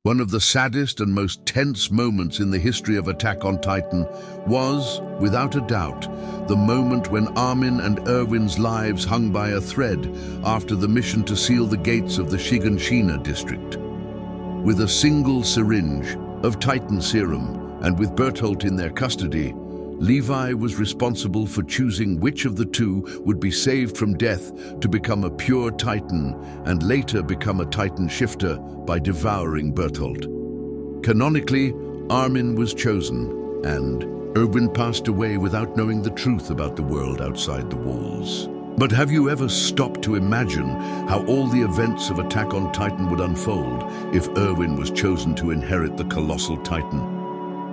One of the saddest and most tense moments in the history of Attack on Titan was, without a doubt, the moment when Armin and Erwin's lives hung by a thread after the mission to seal the gates of the Shiganshina district. With a single syringe of Titan serum and with Bertolt in their custody, Levi was responsible for choosing which of the two would be saved from death to become a pure Titan and later become a Titan shifter by devouring Bertolt. Canonically, Armin was chosen, and Erwin passed away without knowing the truth about the world outside the walls. But have you ever stopped to imagine how all the events of Attack on Titan would unfold if Erwin was chosen to inherit the Colossal Titan?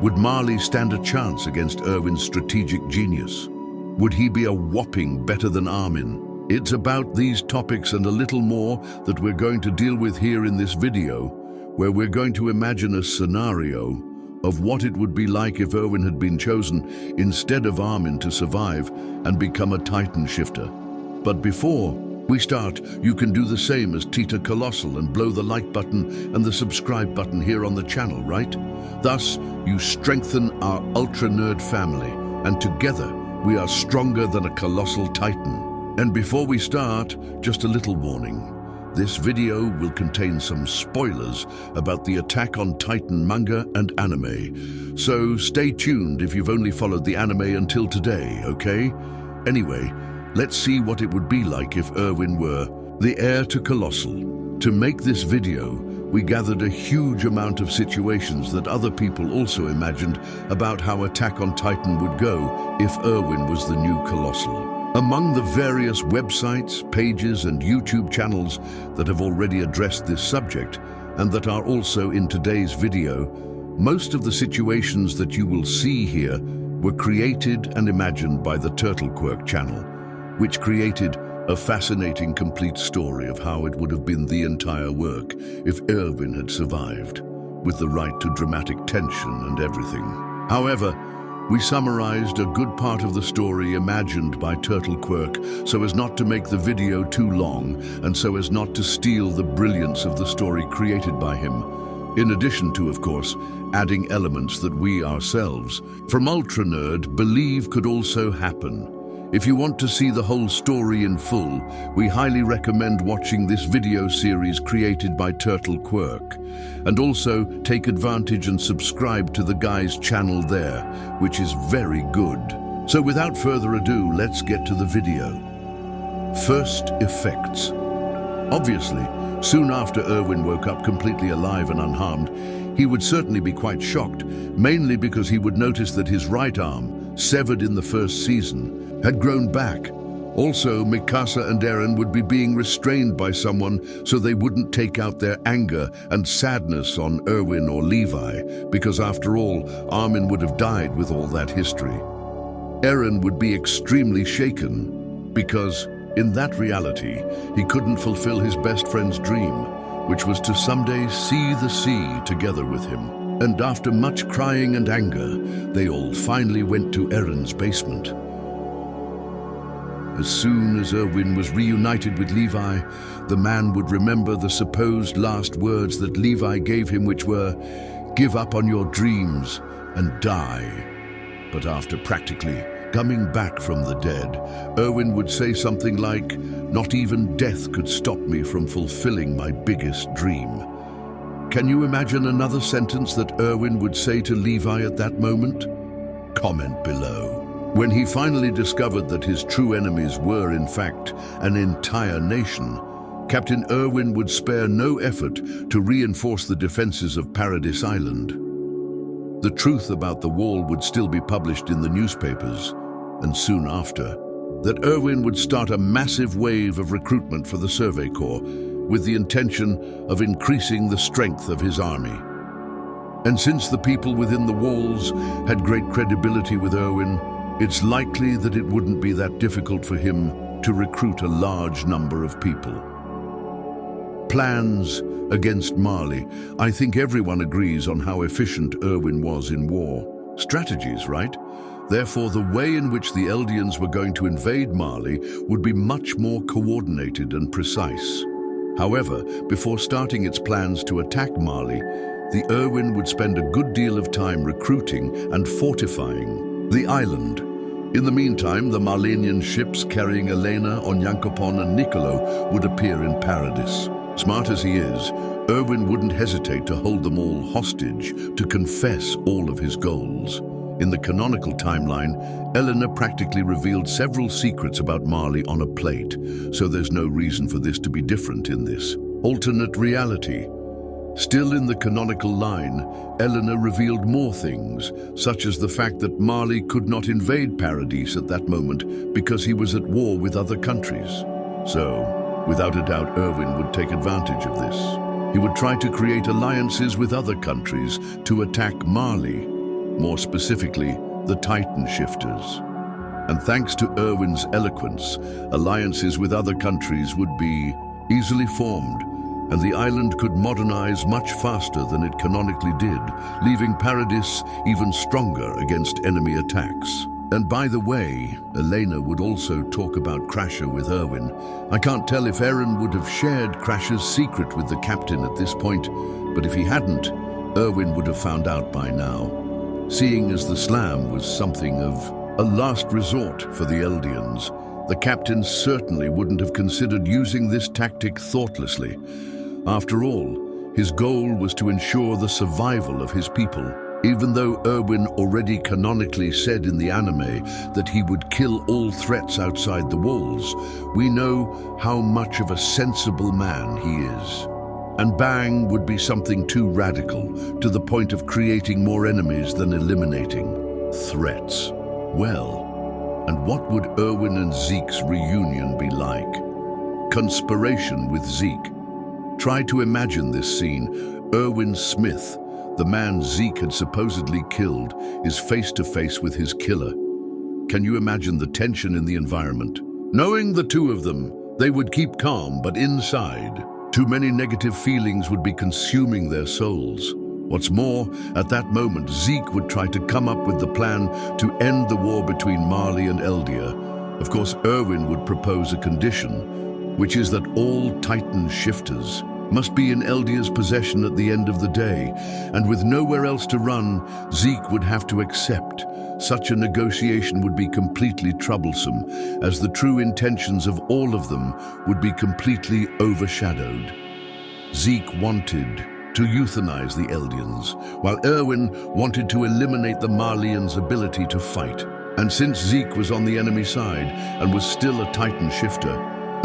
Would Marley stand a chance against Erwin's strategic genius? Would he be a whopping better than Armin? It's about these topics and a little more that we're going to deal with here in this video, where we're going to imagine a scenario of what it would be like if Erwin had been chosen instead of Armin to survive and become a Titan shifter. But before we start, you can do the same as Tita Colossal and blow the like button and the subscribe button here on the channel, right? Thus, you strengthen our Ultra Nerd family, and together we are stronger than a Colossal Titan. And before we start, just a little warning. This video will contain some spoilers about the Attack on Titan manga and anime, so stay tuned if you've only followed the anime until today, okay? Anyway, let's see what it would be like if Erwin were the heir to Colossal. To make this video, we gathered a huge amount of situations that other people also imagined about how Attack on Titan would go if Erwin was the new Colossal. Among the various websites, pages, and YouTube channels that have already addressed this subject, and that are also in today's video, most of the situations that you will see here were created and imagined by the Turtle Quirk channel, which created a fascinating complete story of how it would have been the entire work if Erwin had survived, with the right to dramatic tension and everything. However, we summarized a good part of the story imagined by Turtle Quirk so as not to make the video too long and so as not to steal the brilliance of the story created by him, in addition to, of course, adding elements that we ourselves, from Ultra Nerd, believe could also happen. If you want to see the whole story in full, we highly recommend watching this video series created by Turtle Quirk. And also take advantage and subscribe to the guy's channel there, which is very good. So without further ado, let's get to the video. First, effects. Obviously, soon after Erwin woke up completely alive and unharmed, he would certainly be quite shocked, mainly because he would notice that his right arm, severed in the first season, had grown back. Also, Mikasa and Eren would be being restrained by someone so they wouldn't take out their anger and sadness on Erwin or Levi, because after all, Armin would have died with all that history. Eren would be extremely shaken, because in that reality, he couldn't fulfill his best friend's dream, which was to someday see the sea together with him. And after much crying and anger, they all finally went to Eren's basement. As soon as Erwin was reunited with Levi, the man would remember the supposed last words that Levi gave him, which were, "Give up on your dreams and die." But after practically coming back from the dead, Erwin would say something like, "Not even death could stop me from fulfilling my biggest dream." Can you imagine another sentence that Erwin would say to Levi at that moment? Comment below. When he finally discovered that his true enemies were, in fact, an entire nation, Captain Erwin would spare no effort to reinforce the defenses of Paradise Island. The truth about the wall would still be published in the newspapers, and soon after, that Erwin would start a massive wave of recruitment for the Survey Corps, with the intention of increasing the strength of his army. And since the people within the walls had great credibility with Erwin, it's likely that it wouldn't be that difficult for him to recruit a large number of people. Plans against Marley. I think everyone agrees on how efficient Erwin was in war. Strategies, right? Therefore, the way in which the Eldians were going to invade Marley would be much more coordinated and precise. However, before starting its plans to attack Marley, the Erwin would spend a good deal of time recruiting and fortifying the island. In the meantime, the Marlenian ships carrying Elena, Onyankopon and Niccolo would appear in Paradis. Smart as he is, Erwin wouldn't hesitate to hold them all hostage, to confess all of his goals. In the canonical timeline, Elena practically revealed several secrets about Marley on a plate, so there's no reason for this to be different in this alternate reality. Still in the canonical line, Elena revealed more things, such as the fact that Marley could not invade Paradis at that moment because he was at war with other countries. So, without a doubt, Erwin would take advantage of this. He would try to create alliances with other countries to attack Marley, more specifically, the Titan shifters. And thanks to Erwin's eloquence, alliances with other countries would be easily formed, and the island could modernize much faster than it canonically did, leaving Paradis even stronger against enemy attacks. And by the way, Elena would also talk about Crasher with Erwin. I can't tell if Eren would have shared Crasher's secret with the captain at this point, but if he hadn't, Erwin would have found out by now. Seeing as the slam was something of a last resort for the Eldians, the captain certainly wouldn't have considered using this tactic thoughtlessly. After all, his goal was to ensure the survival of his people. Even though Erwin already canonically said in the anime that he would kill all threats outside the walls, we know how much of a sensible man he is. And bang would be something too radical, to the point of creating more enemies than eliminating threats. Well, and what would Erwin and Zeke's reunion be like? Conspiration with Zeke. Try to imagine this scene. Erwin Smith, the man Zeke had supposedly killed, is face to face with his killer. Can you imagine the tension in the environment? Knowing the two of them, they would keep calm, but inside, too many negative feelings would be consuming their souls. What's more, at that moment, Zeke would try to come up with the plan to end the war between Marley and Eldia. Of course, Erwin would propose a condition, which is that all Titan shifters must be in Eldia's possession at the end of the day, and with nowhere else to run, Zeke would have to accept. Such a negotiation would be completely troublesome, as the true intentions of all of them would be completely overshadowed. Zeke wanted to euthanize the Eldians, while Erwin wanted to eliminate the Marleyans' ability to fight. And since Zeke was on the enemy side and was still a Titan shifter,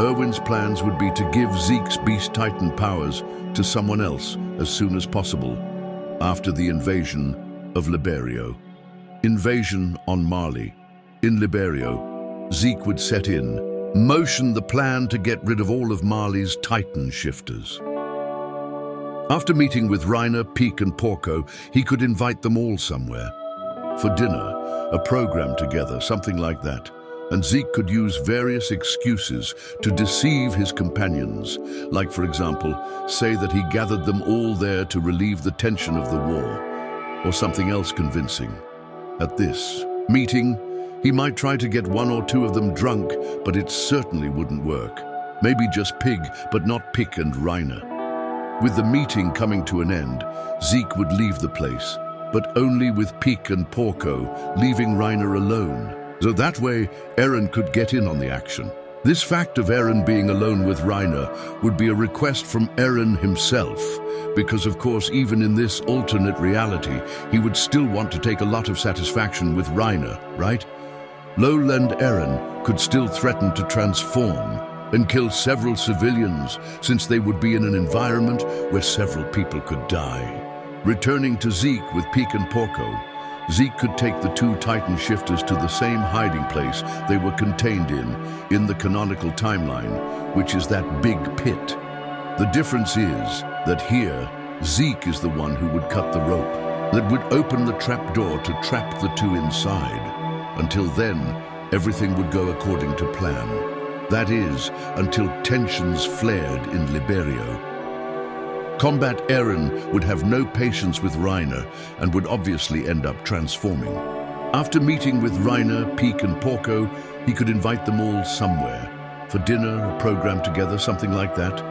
Erwin's plans would be to give Zeke's Beast Titan powers to someone else as soon as possible, after the invasion of Liberio. Invasion on Marley. In Liberio, Zeke would set in motion the plan to get rid of all of Marley's Titan shifters. After meeting with Reiner, Peak and Porco, he could invite them all somewhere. For dinner, a program together, something like that. And Zeke could use various excuses to deceive his companions, like, for example, say that he gathered them all there to relieve the tension of the war, or something else convincing. At this meeting, he might try to get one or two of them drunk, but it certainly wouldn't work. Maybe just Pig, but not Pick and Reiner. With the meeting coming to an end, Zeke would leave the place, but only with Peak and Porco, leaving Reiner alone. So that way, Eren could get in on the action. This fact of Eren being alone with Reiner would be a request from Eren himself, because of course, even in this alternate reality, he would still want to take a lot of satisfaction with Reiner, right? Lowland Eren could still threaten to transform and kill several civilians, since they would be in an environment where several people could die. Returning to Zeke with Peak and Porco, Zeke could take the two Titan shifters to the same hiding place they were contained in the canonical timeline, which is that big pit. The difference is that here, Zeke is the one who would cut the rope that would open the trapdoor to trap the two inside. Until then, everything would go according to plan. That is, until tensions flared in Liberio. Combat Eren would have no patience with Reiner and would obviously end up transforming. After meeting with Reiner, Peak and Porco, he could invite them all somewhere. For dinner, a program together, something like that.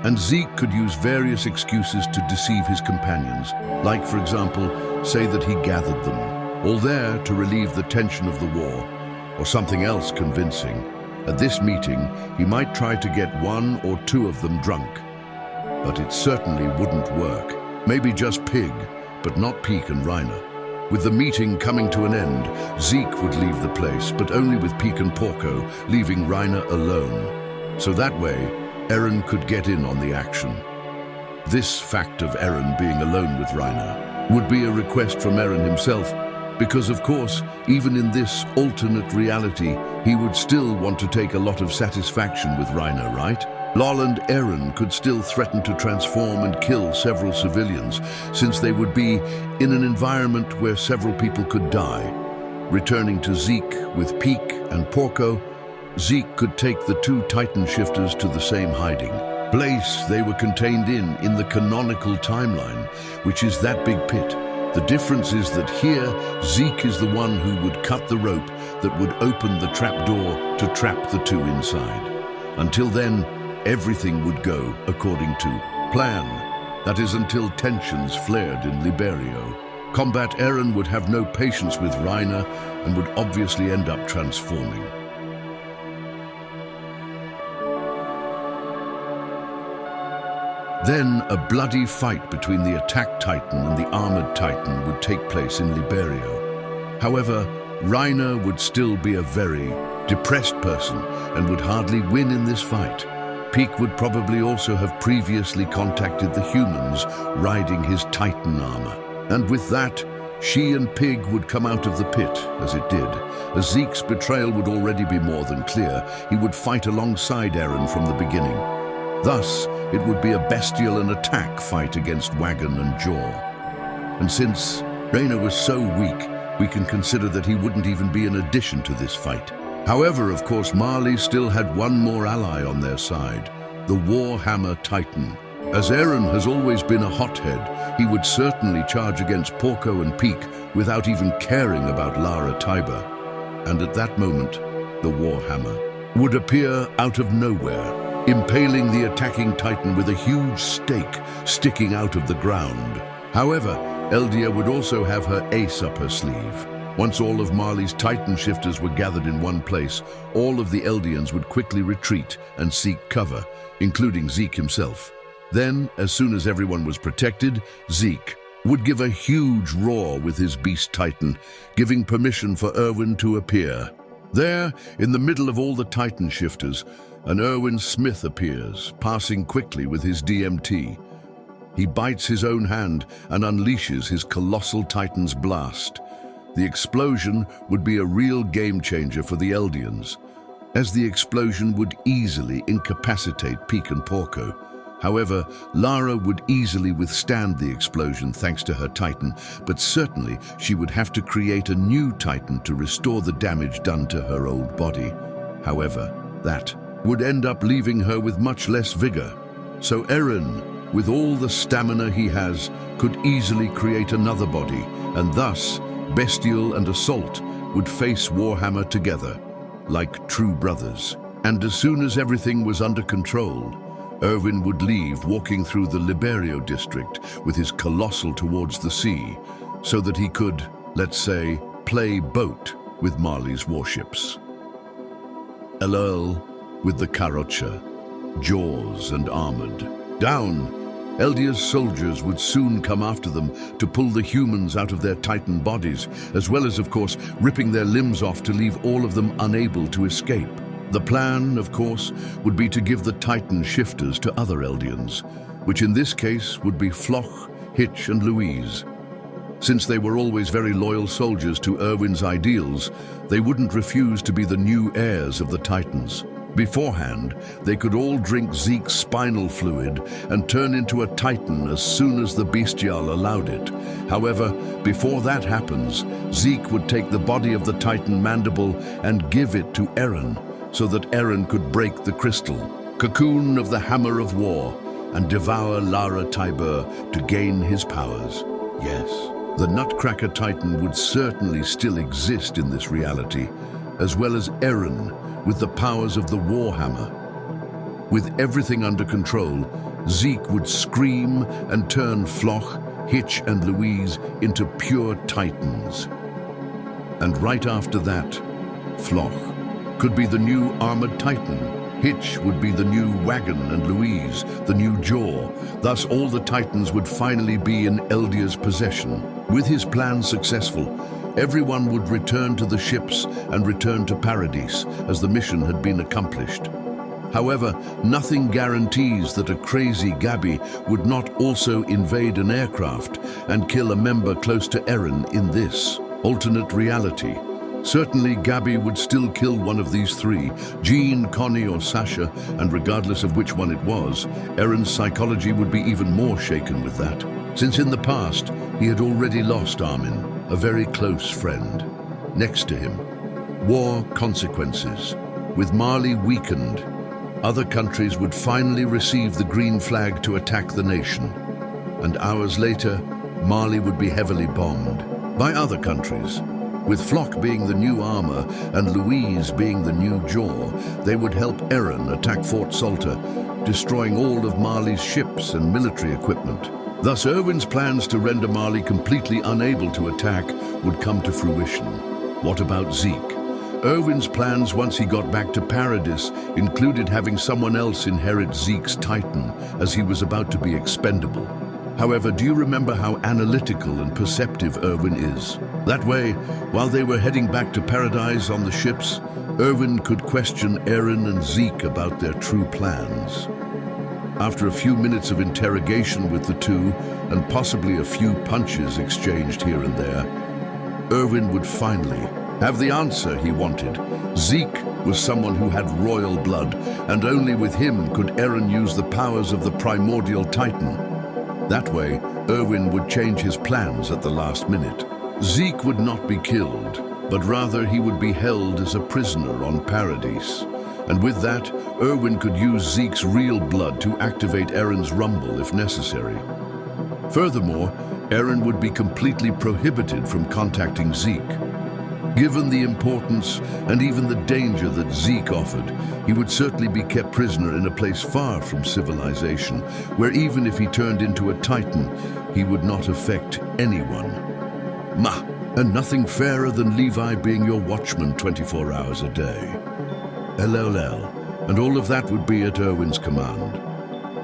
And Zeke could use various excuses to deceive his companions, like, for example, say that he gathered them, all there to relieve the tension of the war, or something else convincing. At this meeting, he might try to get one or two of them drunk. But it certainly wouldn't work. Maybe just Pig, but not Peek and Reiner. With the meeting coming to an end, Zeke would leave the place, but only with Peek and Porco, leaving Reiner alone. So that way, Eren could get in on the action. This fact of Eren being alone with Reiner would be a request from Eren himself, because of course, even in this alternate reality, he would still want to take a lot of satisfaction with Reiner, right? Lol and Eren could still threaten to transform and kill several civilians, since they would be in an environment where several people could die. Returning to Zeke with Peek and Porco, Zeke could take the two Titan shifters to the same hiding place they were contained in the canonical timeline, which is that big pit. The difference is that here, Zeke is the one who would cut the rope that would open the trapdoor to trap the two inside. Until then, everything would go according to plan. That is until tensions flared in Liberio. Combat Eren would have no patience with Reiner and would obviously end up transforming. Then a bloody fight between the attack Titan and the armored Titan would take place in Liberio. However, Reiner would still be a very depressed person and would hardly win in this fight. Peek would probably also have previously contacted the humans riding his Titan armor. And with that, she and Pig would come out of the pit, as it did. As Zeke's betrayal would already be more than clear, he would fight alongside Eren from the beginning. Thus, it would be a bestial and attack fight against Wagon and Jaw. And since Reiner was so weak, we can consider that he wouldn't even be an addition to this fight. However, of course, Marley still had one more ally on their side, the Warhammer Titan. As Eren has always been a hothead, he would certainly charge against Porco and Peek without even caring about Lara Tiber. And at that moment, the Warhammer would appear out of nowhere, impaling the attacking Titan with a huge stake sticking out of the ground. However, Eldia would also have her ace up her sleeve. Once all of Marley's Titan shifters were gathered in one place, all of the Eldians would quickly retreat and seek cover, including Zeke himself. Then, as soon as everyone was protected, Zeke would give a huge roar with his beast Titan, giving permission for Erwin to appear. There, in the middle of all the Titan shifters, an Erwin Smith appears, passing quickly with his DMT. He bites his own hand and unleashes his Colossal Titan's blast. The explosion would be a real game-changer for the Eldians, as the explosion would easily incapacitate Peek and Porco. However, Lara would easily withstand the explosion thanks to her Titan, but certainly she would have to create a new Titan to restore the damage done to her old body. However, that would end up leaving her with much less vigor. So Eren, with all the stamina he has, could easily create another body, and thus Bestial and Assault would face Warhammer together, like true brothers. And as soon as everything was under control, Erwin would leave, walking through the Liberio district with his Colossal towards the sea, so that he could, let's say, play boat with Marley's warships. LOL with the Karocha, Jaws and Armored. Down! Eldia's soldiers would soon come after them to pull the humans out of their Titan bodies, as well as, of course, ripping their limbs off to leave all of them unable to escape. The plan, of course, would be to give the Titan shifters to other Eldians, which in this case would be Floch, Hitch and Louise. Since they were always very loyal soldiers to Erwin's ideals, they wouldn't refuse to be the new heirs of the Titans. Beforehand, they could all drink Zeke's spinal fluid and turn into a Titan as soon as the Bestial allowed it. However, before that happens, Zeke would take the body of the Titan Mandible and give it to Eren, so that Eren could break the crystal, cocoon of the Hammer of War, and devour Lara Tiber to gain his powers. Yes, the Nutcracker Titan would certainly still exist in this reality, as well as Eren, with the powers of the Warhammer. With everything under control, Zeke would scream and turn Floch, Hitch and Louise into pure titans. And right after that, Floch could be the new armored titan. Hitch would be the new wagon and Louise, the new jaw. Thus all the titans would finally be in Eldia's possession. With his plan successful, everyone would return to the ships and return to Paradise as the mission had been accomplished. However, nothing guarantees that a crazy Gabi would not also invade an aircraft and kill a member close to Eren in this alternate reality. Certainly, Gabi would still kill one of these three, Jean, Connie or Sasha, and regardless of which one it was, Eren's psychology would be even more shaken with that, since in the past, he had already lost Armin, a very close friend. Next to him, war consequences. With Marley weakened, other countries would finally receive the green flag to attack the nation. And hours later, Marley would be heavily bombed by other countries. With Floch being the new armor and Louise being the new jaw, they would help Eren attack Fort Salter, destroying all of Marley's ships and military equipment. Thus, Erwin's plans to render Marley completely unable to attack would come to fruition. What about Zeke? Erwin's plans once he got back to Paradis included having someone else inherit Zeke's Titan, as he was about to be expendable. However, do you remember how analytical and perceptive Erwin is? That way, while they were heading back to Paradise on the ships, Erwin could question Eren and Zeke about their true plans. After a few minutes of interrogation with the two, and possibly a few punches exchanged here and there, Erwin would finally have the answer he wanted. Zeke was someone who had royal blood, and only with him could Eren use the powers of the primordial Titan. That way, Erwin would change his plans at the last minute. Zeke would not be killed, but rather he would be held as a prisoner on Paradise. And with that, Erwin could use Zeke's real blood to activate Eren's rumble if necessary. Furthermore, Eren would be completely prohibited from contacting Zeke. Given the importance and even the danger that Zeke offered, he would certainly be kept prisoner in a place far from civilization, where even if he turned into a Titan, he would not affect anyone. And nothing fairer than Levi being your watchman 24 hours a day. LLL, and all of that would be at Erwin's command.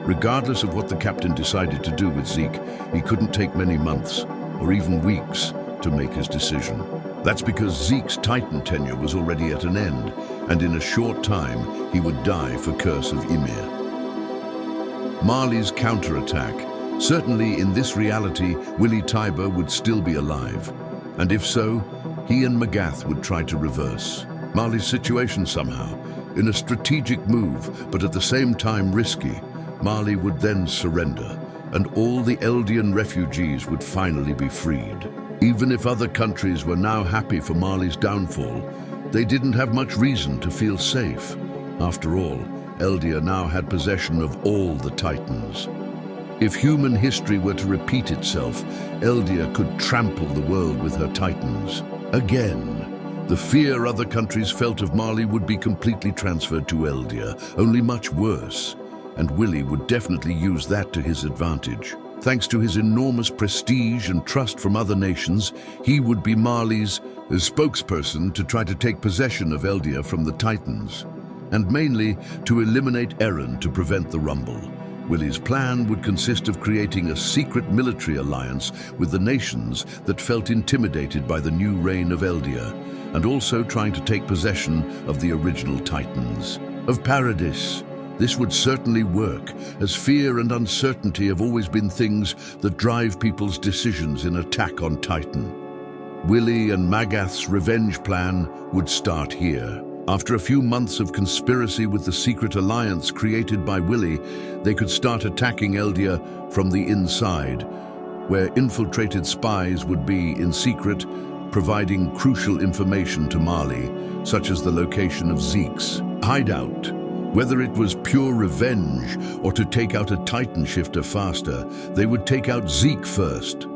Regardless of what the captain decided to do with Zeke, he couldn't take many months, or even weeks, to make his decision. That's because Zeke's Titan tenure was already at an end, and in a short time, he would die for Curse of Ymir. Marley's counterattack. Certainly in this reality, Willy Tybur would still be alive. And if so, he and Magath would try to reverse Marley's situation somehow. In a strategic move, but at the same time risky, Marley would then surrender, and all the Eldian refugees would finally be freed. Even if other countries were now happy for Marley's downfall, they didn't have much reason to feel safe. After all, Eldia now had possession of all the Titans. If human history were to repeat itself, Eldia could trample the world with her Titans. Again, the fear other countries felt of Marley would be completely transferred to Eldia, only much worse. And Willy would definitely use that to his advantage. Thanks to his enormous prestige and trust from other nations, he would be Marley's spokesperson to try to take possession of Eldia from the Titans, and mainly to eliminate Eren to prevent the Rumble. Willy's plan would consist of creating a secret military alliance with the nations that felt intimidated by the new reign of Eldia, and also trying to take possession of the original Titans of Paradis. This would certainly work, as fear and uncertainty have always been things that drive people's decisions in Attack on Titan. Willy and Magath's revenge plan would start here. After a few months of conspiracy with the secret alliance created by Willy, they could start attacking Eldia from the inside, where infiltrated spies would be, in secret, providing crucial information to Marley, such as the location of Zeke's hideout. Whether it was pure revenge or to take out a Titan shifter faster, they would take out Zeke first.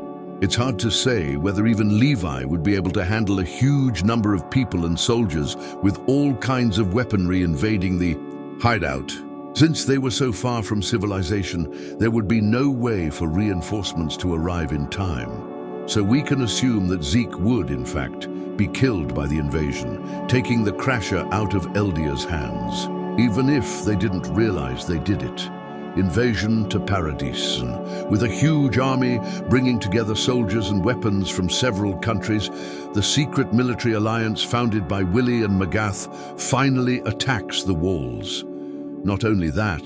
It's hard to say whether even Levi would be able to handle a huge number of people and soldiers with all kinds of weaponry invading the hideout. Since they were so far from civilization, there would be no way for reinforcements to arrive in time. So we can assume that Zeke would, in fact, be killed by the invasion, taking the Crasher out of Eldia's hands, even if they didn't realize they did it. Invasion to Paradise, and with a huge army bringing together soldiers and weapons from several countries, the secret military alliance founded by Willy and Magath finally attacks the walls. Not only that,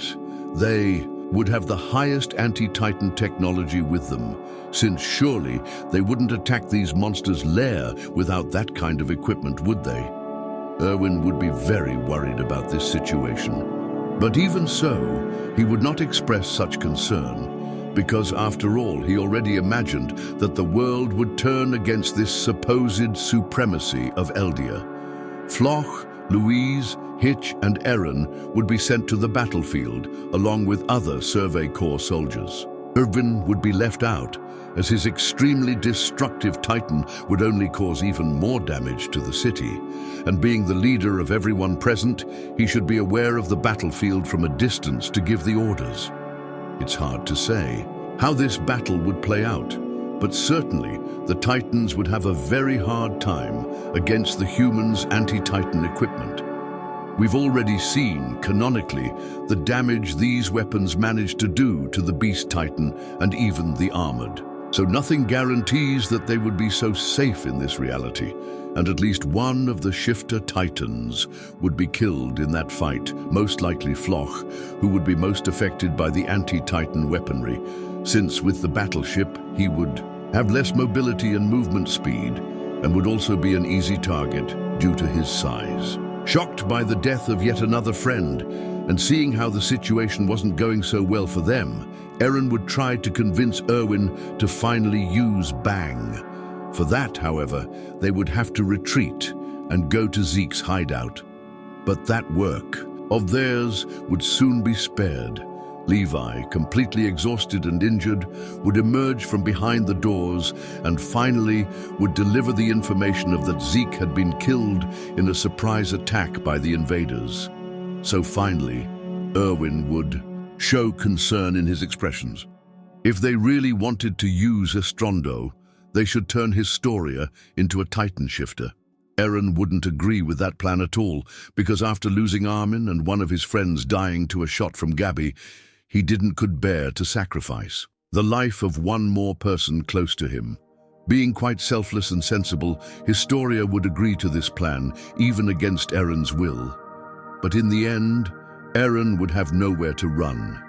they would have the highest anti-Titan technology with them, since surely they wouldn't attack these monsters' lair without that kind of equipment, would they? Erwin would be very worried about this situation. But even so, he would not express such concern, because after all, he already imagined that the world would turn against this supposed supremacy of Eldia. Floch, Louise, Hitch, and Eren would be sent to the battlefield, along with other Survey Corps soldiers. Erwin would be left out, as his extremely destructive Titan would only cause even more damage to the city. And being the leader of everyone present, he should be aware of the battlefield from a distance to give the orders. It's hard to say how this battle would play out, but certainly the Titans would have a very hard time against the humans' anti-Titan equipment. We've already seen, canonically, the damage these weapons managed to do to the Beast Titan and even the Armored. So nothing guarantees that they would be so safe in this reality, and at least one of the Shifter Titans would be killed in that fight, most likely Floch, who would be most affected by the anti-Titan weaponry, since with the battleship he would have less mobility and movement speed, and would also be an easy target due to his size. Shocked by the death of yet another friend, and seeing how the situation wasn't going so well for them, Eren would try to convince Erwin to finally use Bang. For that, however, they would have to retreat and go to Zeke's hideout. But that work of theirs would soon be spared. Levi, completely exhausted and injured, would emerge from behind the doors and finally would deliver the information of that Zeke had been killed in a surprise attack by the invaders. So finally, Erwin would show concern in his expressions. If they really wanted to use Estrondo, they should turn Historia into a Titan shifter. Eren wouldn't agree with that plan at all, because after losing Armin and one of his friends dying to a shot from Gabi, he could bear to sacrifice the life of one more person close to him. Being quite selfless and sensible, Historia would agree to this plan, even against Eren's will. But in the end, Eren would have nowhere to run.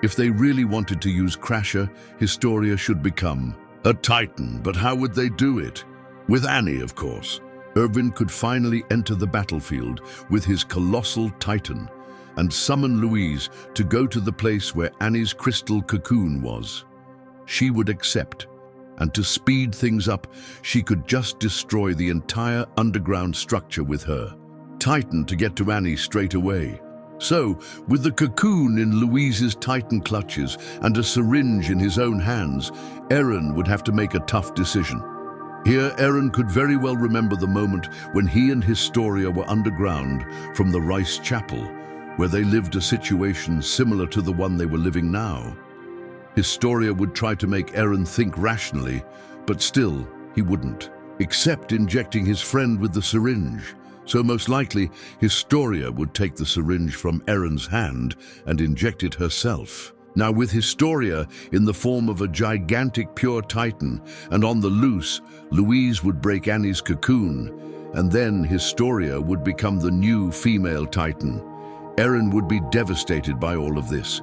If they really wanted to use Crasher, Historia should become a Titan, but how would they do it? With Annie, of course. Erwin could finally enter the battlefield with his Colossal Titan and summon Louise to go to the place where Annie's crystal cocoon was. She would accept, and to speed things up, she could just destroy the entire underground structure with her Titan to get to Annie straight away. So, with the cocoon in Louise's Titan clutches and a syringe in his own hands, Eren would have to make a tough decision. Here, Eren could very well remember the moment when he and Historia were underground from the Rice Chapel, where they lived a situation similar to the one they were living now. Historia would try to make Eren think rationally, but still, he wouldn't, except injecting his friend with the syringe. So most likely, Historia would take the syringe from Eren's hand and inject it herself. Now with Historia in the form of a gigantic pure Titan and on the loose, Louise would break Annie's cocoon, and then Historia would become the new female Titan. Eren would be devastated by all of this,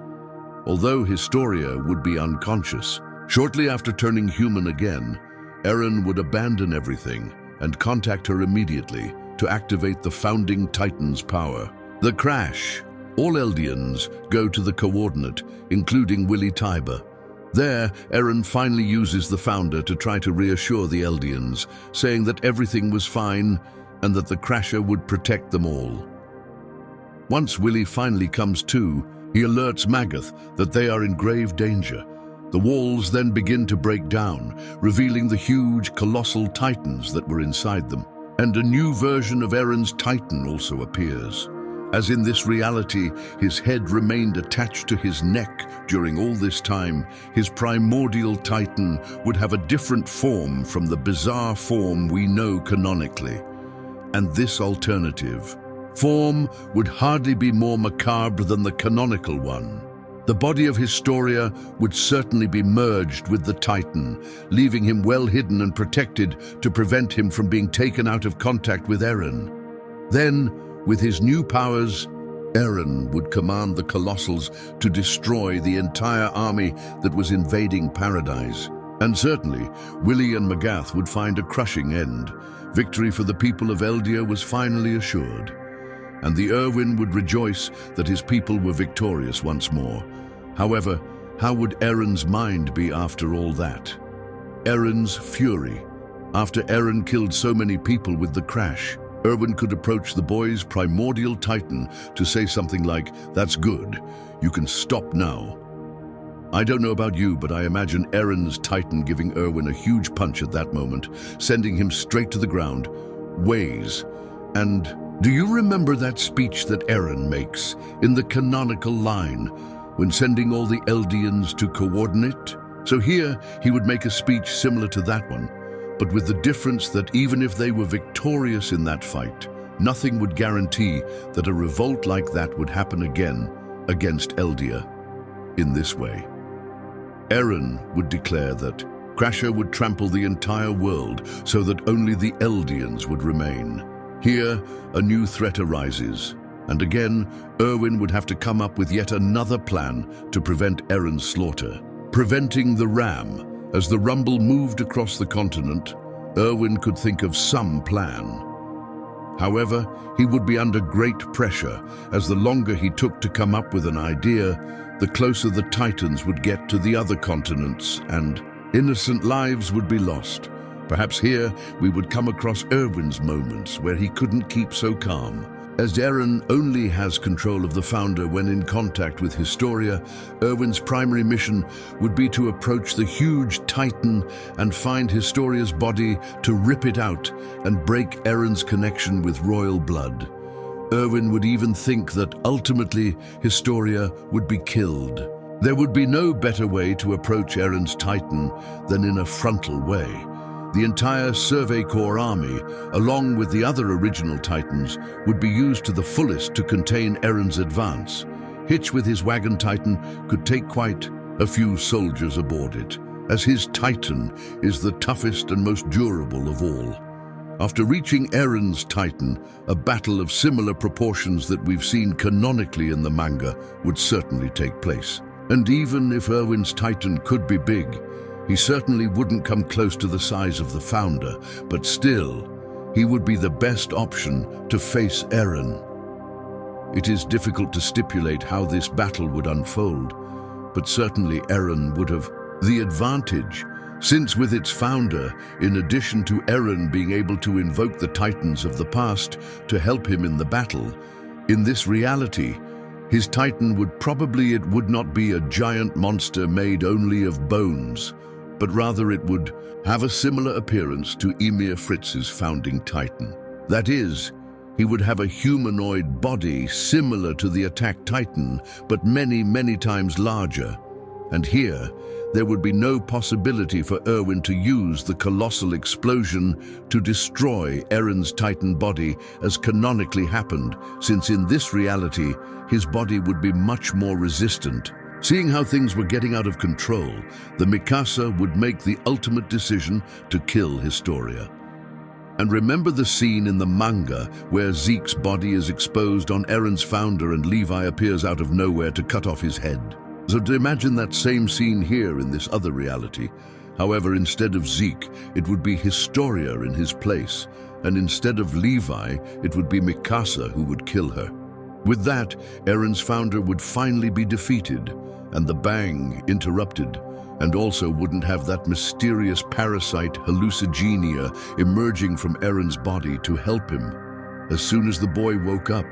although Historia would be unconscious. Shortly after turning human again, Eren would abandon everything and contact her immediately to activate the founding Titan's power. The crash. All Eldians go to the coordinate, including Willy Tiber. There, Eren finally uses the founder to try to reassure the Eldians, saying that everything was fine and that the Crasher would protect them all. Once Willy finally comes to, he alerts Magath that they are in grave danger. The walls then begin to break down, revealing the huge Colossal Titans that were inside them. And a new version of Eren's Titan also appears. As in this reality, his head remained attached to his neck during all this time, his primordial Titan would have a different form from the bizarre form we know canonically. And this alternative form would hardly be more macabre than the canonical one. The body of Historia would certainly be merged with the Titan, leaving him well hidden and protected to prevent him from being taken out of contact with Eren. Then, with his new powers, Eren would command the Colossals to destroy the entire army that was invading Paradise. And certainly, Willy and Magath would find a crushing end. Victory for the people of Eldia was finally assured. And the Erwin would rejoice that his people were victorious once more. However, how would Eren's mind be after all that? Eren's fury. After Eren killed so many people with the crash, Erwin could approach the boy's primordial Titan to say something like, "That's good, you can stop now." I don't know about you, but I imagine Eren's Titan giving Erwin a huge punch at that moment, sending him straight to the ground. Ways. And do you remember that speech that Eren makes in the canonical line when sending all the Eldians to coordinate? So here he would make a speech similar to that one, but with the difference that even if they were victorious in that fight, nothing would guarantee that a revolt like that would happen again against Eldia in this way. Eren would declare that Crasher would trample the entire world so that only the Eldians would remain. Here, a new threat arises, and again, Erwin would have to come up with yet another plan to prevent Eren's slaughter. Preventing the ram. As the rumble moved across the continent, Erwin could think of some plan. However, he would be under great pressure, as the longer he took to come up with an idea, the closer the Titans would get to the other continents, and innocent lives would be lost. Perhaps here we would come across Erwin's moments where he couldn't keep so calm. As Eren only has control of the Founder when in contact with Historia, Erwin's primary mission would be to approach the huge Titan and find Historia's body to rip it out and break Eren's connection with royal blood. Erwin would even think that ultimately Historia would be killed. There would be no better way to approach Eren's Titan than in a frontal way. The entire Survey Corps army, along with the other original Titans, would be used to the fullest to contain Eren's advance. Hitch with his wagon Titan could take quite a few soldiers aboard it, as his Titan is the toughest and most durable of all. After reaching Eren's Titan, a battle of similar proportions that we've seen canonically in the manga would certainly take place. And even if Erwin's Titan could be big, he certainly wouldn't come close to the size of the Founder, but still, he would be the best option to face Eren. It is difficult to stipulate how this battle would unfold, but certainly Eren would have the advantage, since with its Founder, in addition to Eren being able to invoke the Titans of the past to help him in the battle, in this reality, his Titan would not be a giant monster made only of bones, but rather it would have a similar appearance to Ymir Fritz's founding Titan. That is, he would have a humanoid body similar to the attack Titan, but many, many times larger. And here, there would be no possibility for Erwin to use the colossal explosion to destroy Eren's Titan body as canonically happened, since in this reality, his body would be much more resistant. Seeing how things were getting out of control, the Mikasa would make the ultimate decision to kill Historia. And remember the scene in the manga where Zeke's body is exposed on Eren's Founder and Levi appears out of nowhere to cut off his head. So to imagine that same scene here in this other reality. However, instead of Zeke, it would be Historia in his place, and instead of Levi, it would be Mikasa who would kill her. With that, Eren's Founder would finally be defeated, and the bang interrupted, and also wouldn't have that mysterious parasite hallucigenia emerging from Eren's body to help him. As soon as the boy woke up,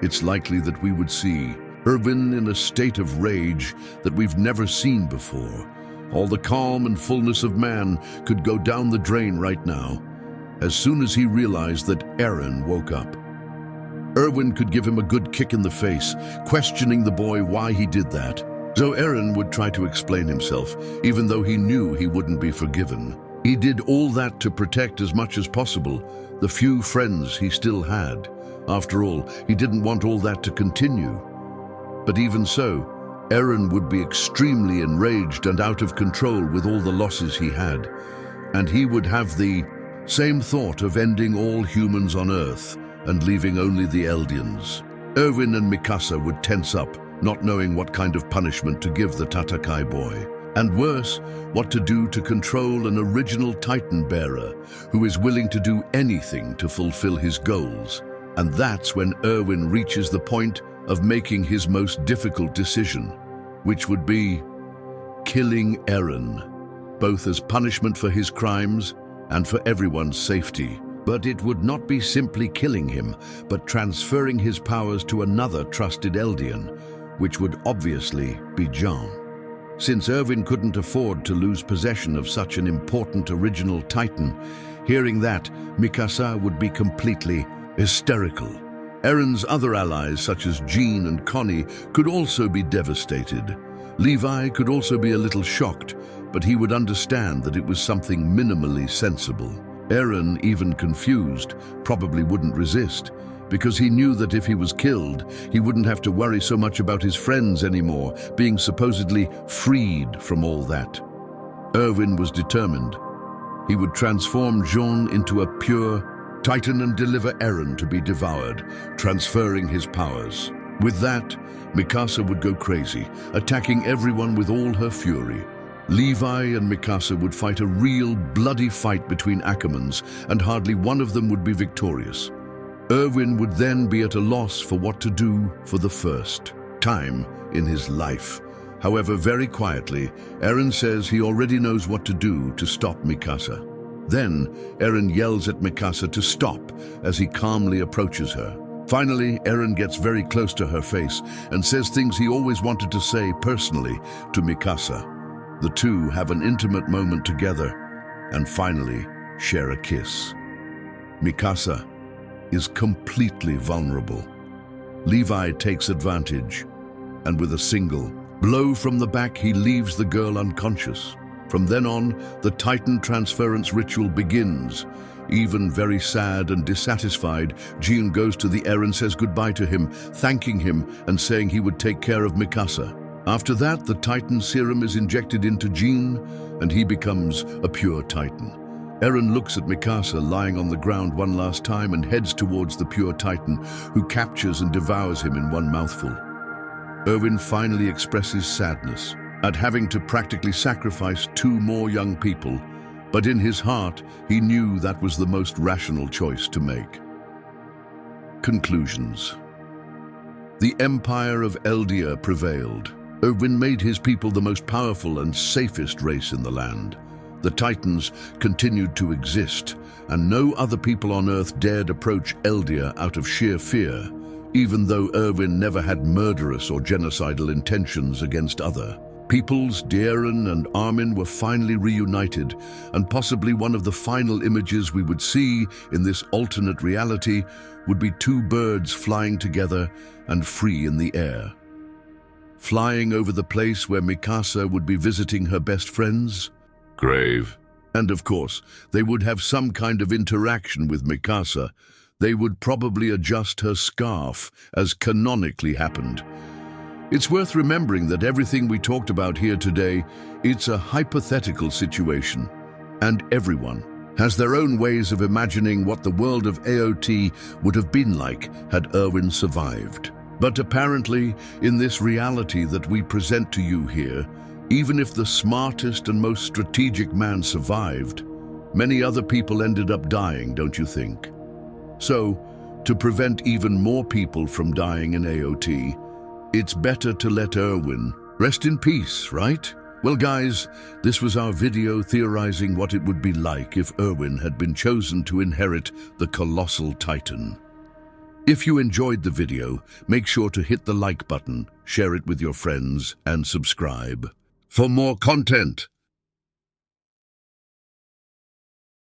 it's likely that we would see Erwin in a state of rage that we've never seen before. All the calm and fullness of man could go down the drain right now, as soon as he realized that Eren woke up. Erwin could give him a good kick in the face, questioning the boy why he did that. So Erwin would try to explain himself, even though he knew he wouldn't be forgiven. He did all that to protect as much as possible the few friends he still had. After all, he didn't want all that to continue. But even so, Erwin would be extremely enraged and out of control with all the losses he had. And he would have the same thought of ending all humans on Earth and leaving only the Eldians. Erwin and Mikasa would tense up, not knowing what kind of punishment to give the Tatakai boy. And worse, what to do to control an original Titan bearer who is willing to do anything to fulfill his goals. And that's when Erwin reaches the point of making his most difficult decision, which would be killing Eren, both as punishment for his crimes and for everyone's safety. But it would not be simply killing him, but transferring his powers to another trusted Eldian, which would obviously be Jean. Since Erwin couldn't afford to lose possession of such an important original Titan, hearing that, Mikasa would be completely hysterical. Eren's other allies, such as Jean and Connie, could also be devastated. Levi could also be a little shocked, but he would understand that it was something minimally sensible. Eren, even confused, probably wouldn't resist, because he knew that if he was killed, he wouldn't have to worry so much about his friends anymore, being supposedly freed from all that. Erwin was determined. He would transform Jean into a pure Titan and deliver Eren to be devoured, transferring his powers. With that, Mikasa would go crazy, attacking everyone with all her fury. Levi and Mikasa would fight a real bloody fight between Ackermans, and hardly one of them would be victorious. Erwin would then be at a loss for what to do for the first time in his life. However, very quietly, Eren says he already knows what to do to stop Mikasa. Then, Eren yells at Mikasa to stop as he calmly approaches her. Finally, Eren gets very close to her face and says things he always wanted to say personally to Mikasa. The two have an intimate moment together and finally share a kiss. Mikasa is completely vulnerable. Levi takes advantage, and with a single blow from the back, he leaves the girl unconscious. From then on, the Titan transference ritual begins. Even very sad and dissatisfied, Jean goes to the Eren, says goodbye to him, thanking him and saying he would take care of Mikasa. After that, the Titan serum is injected into Jean, and he becomes a pure Titan. Eren looks at Mikasa lying on the ground one last time and heads towards the pure Titan, who captures and devours him in one mouthful. Erwin finally expresses sadness at having to practically sacrifice 2 more young people, but in his heart, he knew that was the most rational choice to make. Conclusions. The Empire of Eldia prevailed. Erwin made his people the most powerful and safest race in the land. The Titans continued to exist, and no other people on Earth dared approach Eldia out of sheer fear, even though Erwin never had murderous or genocidal intentions against other peoples. Eren and Armin were finally reunited, and possibly one of the final images we would see in this alternate reality would be 2 birds flying together and free in the air. Flying over the place where Mikasa would be visiting her best friends' grave. And of course, they would have some kind of interaction with Mikasa. They would probably adjust her scarf, as canonically happened. It's worth remembering that everything we talked about here today, it's a hypothetical situation. And everyone has their own ways of imagining what the world of AOT would have been like had Erwin survived. But apparently, in this reality that we present to you here, even if the smartest and most strategic man survived, many other people ended up dying, don't you think? So, to prevent even more people from dying in AOT, it's better to let Erwin rest in peace, right? Well guys, this was our video theorizing what it would be like if Erwin had been chosen to inherit the Colossal Titan. If you enjoyed the video, make sure to hit the like button, share it with your friends, and subscribe for more content.